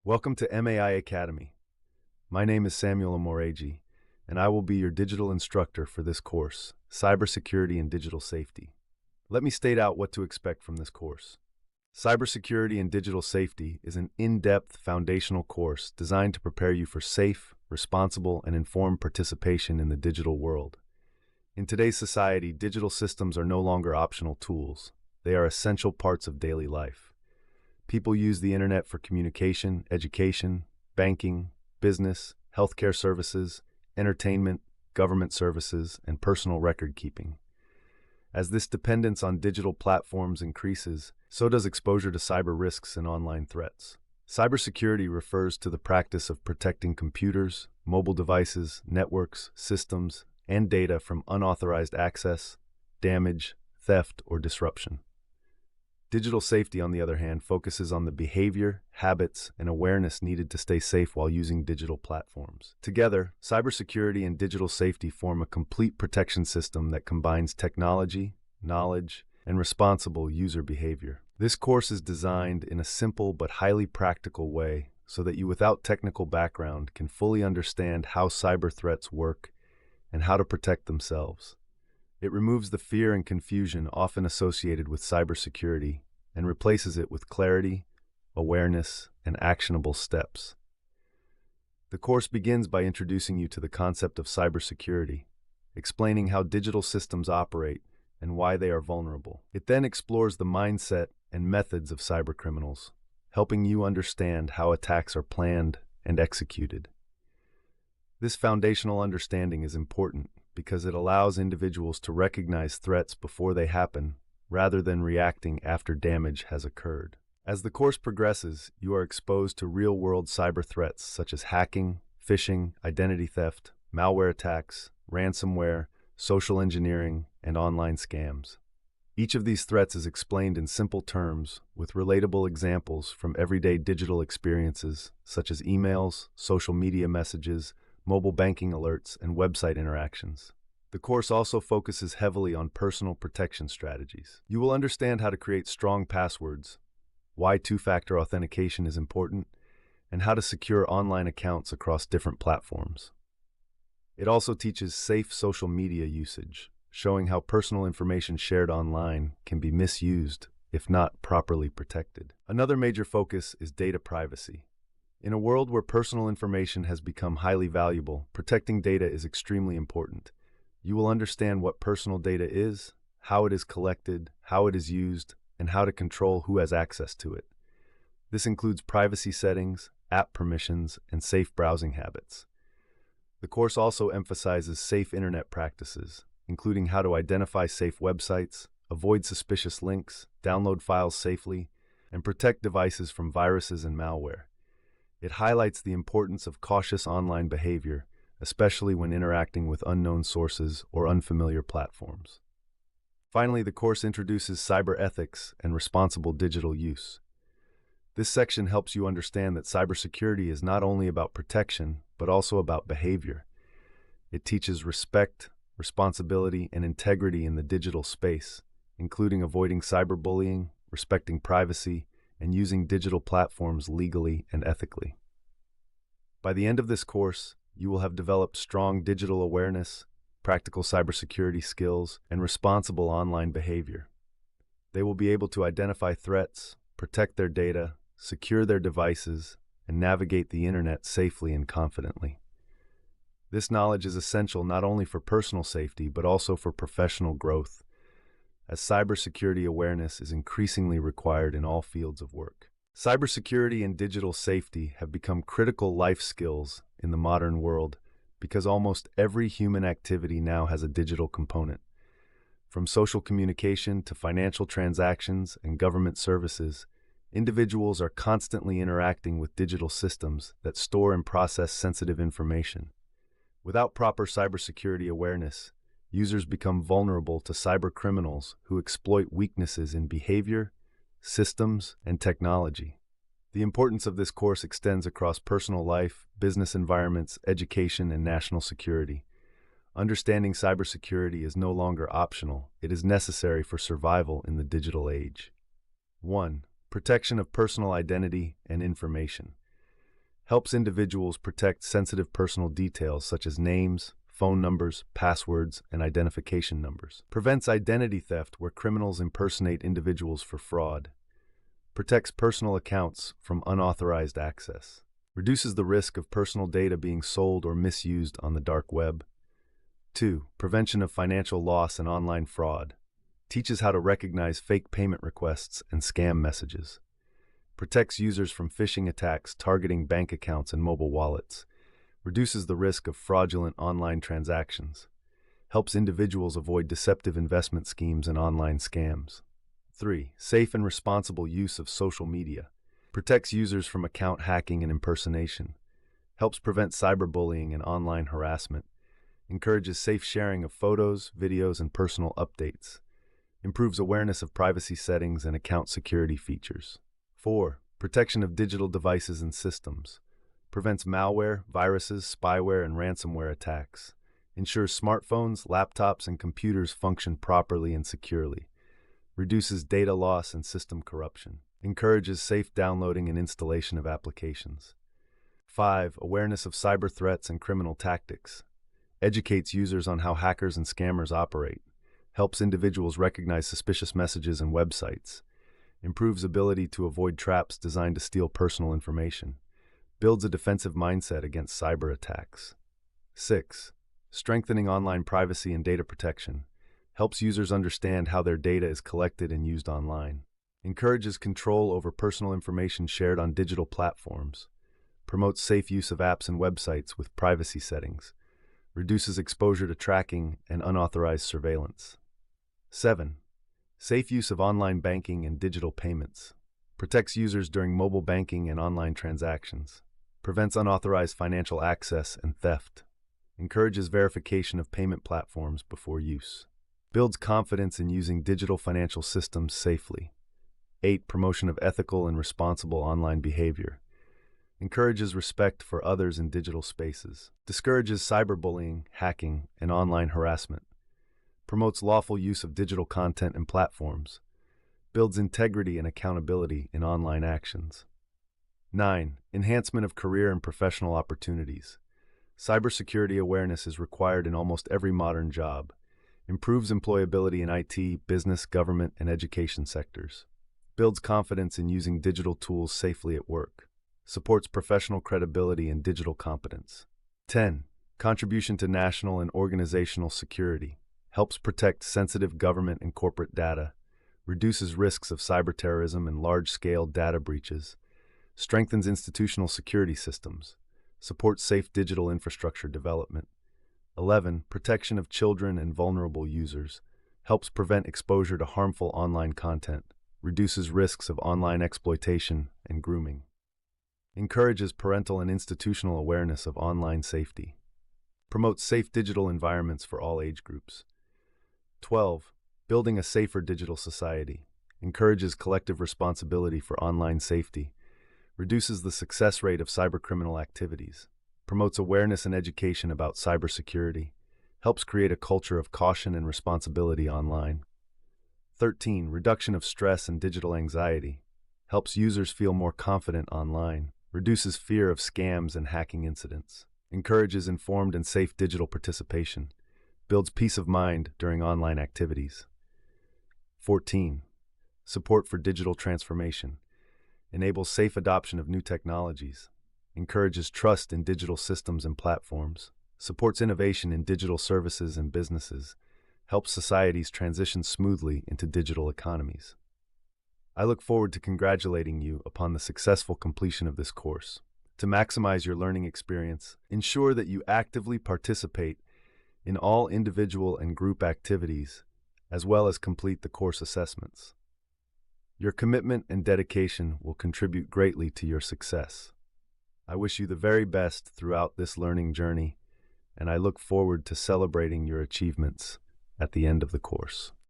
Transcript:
Welcome to MAI Academy. My name is Samuel Amoreji, and I will be your digital instructor for this course, Cybersecurity and Digital Safety. Let me state out what to expect from this course. Cybersecurity and Digital Safety is an in-depth foundational course designed to prepare you for safe, responsible, and informed participation in the digital world. In today's society, digital systems are no longer optional tools. They are essential parts of daily life. People use the internet for communication, education, banking, business, healthcare services, entertainment, government services, and personal record keeping. As this dependence on digital platforms increases, so does exposure to cyber risks and online threats. Cybersecurity refers to the practice of protecting computers, mobile devices, networks, systems, and data from unauthorized access, damage, theft, or disruption. Digital safety, on the other hand, focuses on the behavior, habits, and awareness needed to stay safe while using digital platforms. Together, cybersecurity and digital safety form a complete protection system that combines technology, knowledge, and responsible user behavior. This course is designed in a simple but highly practical way so that you, without technical background, can fully understand how cyber threats work and how to protect themselves. It removes the fear and confusion often associated with cybersecurity and replaces it with clarity, awareness, and actionable steps. The course begins by introducing you to the concept of cybersecurity, explaining how digital systems operate and why they are vulnerable. It then explores the mindset and methods of cybercriminals, helping you understand how attacks are planned and executed. This foundational understanding is important because it allows individuals to recognize threats before they happen, rather than reacting after damage has occurred. As the course progresses, you are exposed to real-world cyber threats such as hacking, phishing, identity theft, malware attacks, ransomware, social engineering, and online scams. Each of these threats is explained in simple terms, with relatable examples from everyday digital experiences such as emails, social media messages, mobile banking alerts, and website interactions. The course also focuses heavily on personal protection strategies. You will understand how to create strong passwords, why two-factor authentication is important, and how to secure online accounts across different platforms. It also teaches safe social media usage, showing how personal information shared online can be misused if not properly protected. Another major focus is data privacy. In a world where personal information has become highly valuable, protecting data is extremely important. You will understand what personal data is, how it is collected, how it is used, and how to control who has access to it. This includes privacy settings, app permissions, and safe browsing habits. The course also emphasizes safe internet practices, including how to identify safe websites, avoid suspicious links, download files safely, and protect devices from viruses and malware. It highlights the importance of cautious online behavior, especially when interacting with unknown sources or unfamiliar platforms. Finally, the course introduces cyber ethics and responsible digital use. This section helps you understand that cybersecurity is not only about protection, but also about behavior. It teaches respect, responsibility, and integrity in the digital space, including avoiding cyberbullying, respecting privacy, and using digital platforms legally and ethically. By the end of this course, you will have developed strong digital awareness, practical cybersecurity skills, and responsible online behavior. They will be able to identify threats, protect their data, secure their devices, and navigate the internet safely and confidently. This knowledge is essential not only for personal safety, but also for professional growth, as cybersecurity awareness is increasingly required in all fields of work. Cybersecurity and digital safety have become critical life skills in the modern world because almost every human activity now has a digital component. From social communication to financial transactions and government services, individuals are constantly interacting with digital systems that store and process sensitive information. Without proper cybersecurity awareness, users become vulnerable to cybercriminals who exploit weaknesses in behavior, systems, and technology. The importance of this course extends across personal life, business environments, education, and national security. Understanding cybersecurity is no longer optional, it is necessary for survival in the digital age. 1. Protection of personal identity and information. helps individuals protect sensitive personal details such as names, phone numbers, passwords, and identification numbers. Prevents identity theft where criminals impersonate individuals for fraud. Protects personal accounts from unauthorized access. Reduces the risk of personal data being sold or misused on the dark web. 2. Prevention of financial loss and online fraud. Teaches how to recognize fake payment requests and scam messages. Protects users from phishing attacks targeting bank accounts and mobile wallets. Reduces the risk of fraudulent online transactions. Helps individuals avoid deceptive investment schemes and online scams. 3. Safe and responsible use of social media. Protects users from account hacking and impersonation. Helps prevent cyberbullying and online harassment. Encourages safe sharing of photos, videos, and personal updates. Improves awareness of privacy settings and account security features. 4. Protection of digital devices and systems. Prevents malware, viruses, spyware, and ransomware attacks. Ensures smartphones, laptops, and computers function properly and securely. Reduces data loss and system corruption. Encourages safe downloading and installation of applications. 5. Awareness of cyber threats and criminal tactics. Educates users on how hackers and scammers operate. Helps individuals recognize suspicious messages and websites. Improves ability to avoid traps designed to steal personal information. Builds a defensive mindset against cyber attacks. 6. Strengthening online privacy and data protection. Helps users understand how their data is collected and used online. Encourages control over personal information shared on digital platforms. Promotes safe use of apps and websites with privacy settings. Reduces exposure to tracking and unauthorized surveillance. 7. Safe use of online banking and digital payments. Protects users during mobile banking and online transactions. Prevents unauthorized financial access and theft. Encourages verification of payment platforms before use. Builds confidence in using digital financial systems safely. 8. Promotion of ethical and responsible online behavior. Encourages respect for others in digital spaces. Discourages cyberbullying, hacking, and online harassment. Promotes lawful use of digital content and platforms. Builds integrity and accountability in online actions. 9. Enhancement of career and professional opportunities. Cybersecurity awareness is required in almost every modern job. Improves employability in IT, business, government, and education sectors. Builds confidence in using digital tools safely at work. Supports professional credibility and digital competence. 10. Contribution to national and organizational security. Helps protect sensitive government and corporate data. Reduces risks of cyber terrorism and large-scale data breaches. Strengthens institutional security systems. Supports safe digital infrastructure development. 11. Protection of children and vulnerable users. Helps prevent exposure to harmful online content. Reduces risks of online exploitation and grooming. Encourages parental and institutional awareness of online safety. Promotes safe digital environments for all age groups. 12. Building a safer digital society. Encourages collective responsibility for online safety. Reduces the success rate of cybercriminal activities. Promotes awareness and education about cybersecurity. Helps create a culture of caution and responsibility online. 13. Reduction of stress and digital anxiety. Helps users feel more confident online. Reduces fear of scams and hacking incidents. Encourages informed and safe digital participation. Builds peace of mind during online activities. 14. Support for digital transformation. Enables safe adoption of new technologies. Encourages trust in digital systems and platforms. Supports innovation in digital services and businesses. Helps societies transition smoothly into digital economies. I look forward to congratulating you upon the successful completion of this course. To maximize your learning experience, ensure that you actively participate in all individual and group activities, as well as complete the course assessments. Your commitment and dedication will contribute greatly to your success. I wish you the very best throughout this learning journey, and I look forward to celebrating your achievements at the end of the course.